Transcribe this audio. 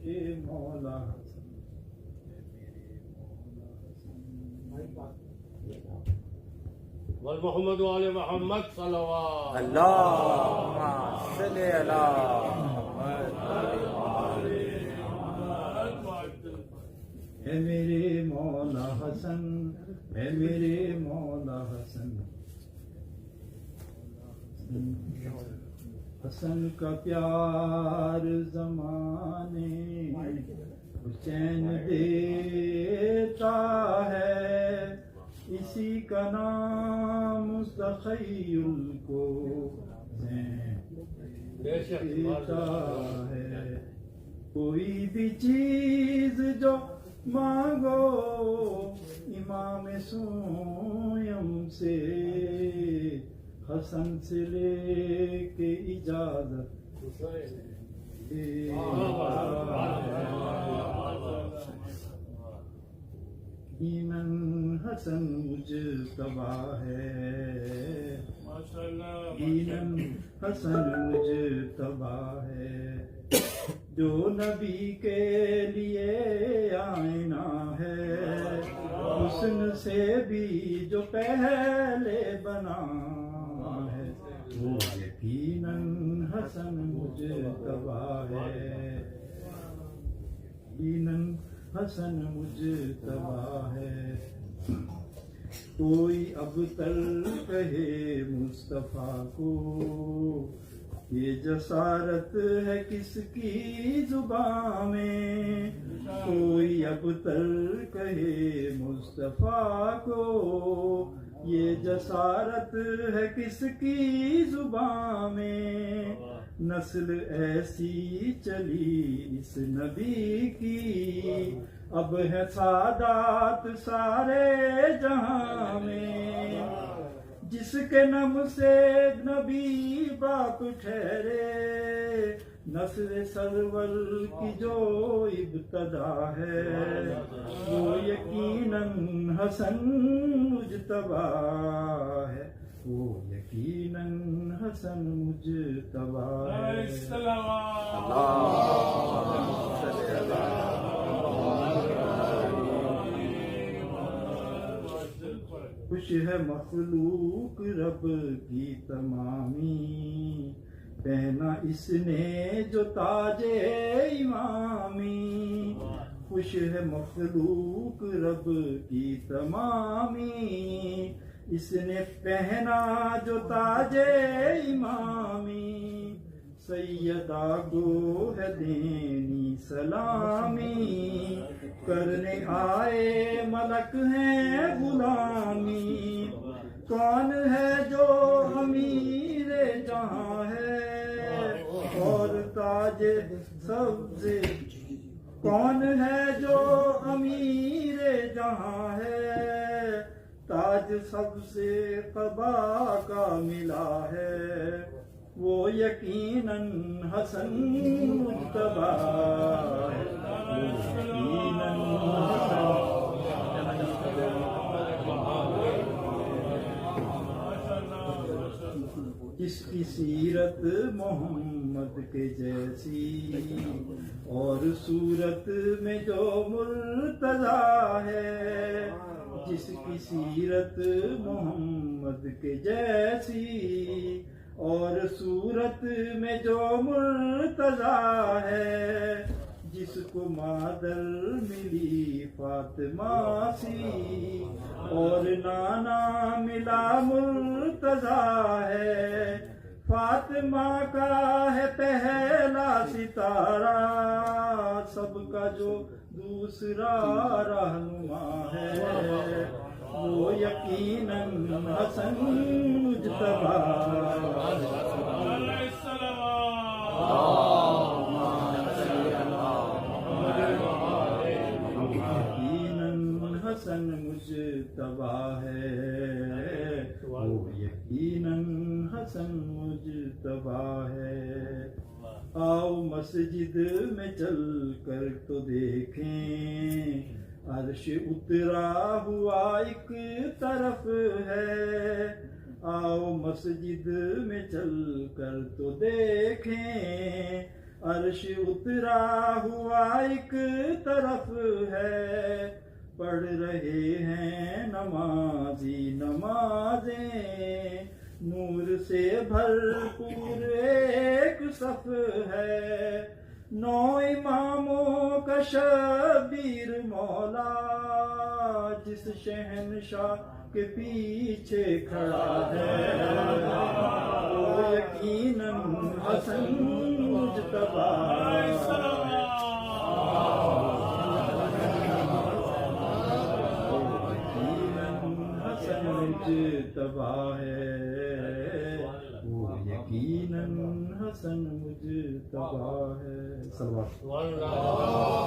मौला वल मोहम्मद वाले मोहम्मद सल्लल्लाहु अल्लाहुम्मा सल्ली अला है मेरे मौला हसन, है मेरे मौला हसन। हसन का प्यार जमाने हुसैन देता है, इसी का नाम मुस्तखील को देता है। कोई भी चीज जो मांगो इमाम सोयम से, हसन से लेके इजाजत ईमन हसन मुजतबा है, ईमन हसन मुजतबा है। जो नबी के लिए आईना है, हुस्न से भी जो पहले बना है, वो यकीनन हसन मुजतबा है, यकीनन हसन मुजतबा है। कोई अब तल कहे मुस्तफा को, ये जसारत है किसकी जुबान में। कोई अब तल कहे मुस्तफा को, ये जसारत है किसकी जुबान में। नस्ल ऐसी चली इस नबी की, अब है सादात सारे जहां में। जिसके नम से नबी बाप ठहरे, नस्ल सरवल की जो इब्तदा है, वो यकीनन हसन मुजतबा है, वो यकीनन हसन मुजतबा है। खुश है मखलूक रब की तमामी, पहना इसने जो ताजे इमामी। खुश है मखलूक रब की तमामी, इसने पहना जो ताजे इमामी। सैयदा को है देनी सलामी, करने आए मलक हैं गुलामी। कौन है जो अमीरे जहां है, और ताजे सबसे। कौन है जो अमीरे जहां है, ताज सबसे क़बा का मिला है, वो यकीनन हसन मुजतबा है, वो यकीनन जिसकी सीरत मोहम्मद के जैसी, और सूरत में जो मुर्तजा है। जिसकी सीरत मोहम्मद के जैसी, और सूरत में जो मुर्तजा है। जिसको मादर मिली फातिमा सी, और नाना मिला मुर्तजा है। फातिमा का है पहला सितारा, सबका जो दूसरा रहनुमा है, वो यकीनन हसन मुजतबा। यकीनन हसन मुजतबा है, वो यकीनन हसन मुजतबा है। आओ मस्जिद में चल कर तो देखें, अर्श उतरा हुआ एक तरफ है। आओ मस्जिद में चल कर तो देखें, अर्श उतरा हुआ एक तरफ है, पढ़ रहे हैं नमाजी नमाजें, नूर से भरपूर एक सफ है, 9 इमामों का शबीर मौला, जिस शहनशाह के पीछे खड़ा है, वो यकीनन हसन मुज्तबा मुज्तबा है, वो यकीनन हसन मुज्तबा है। सल्लल्लाहु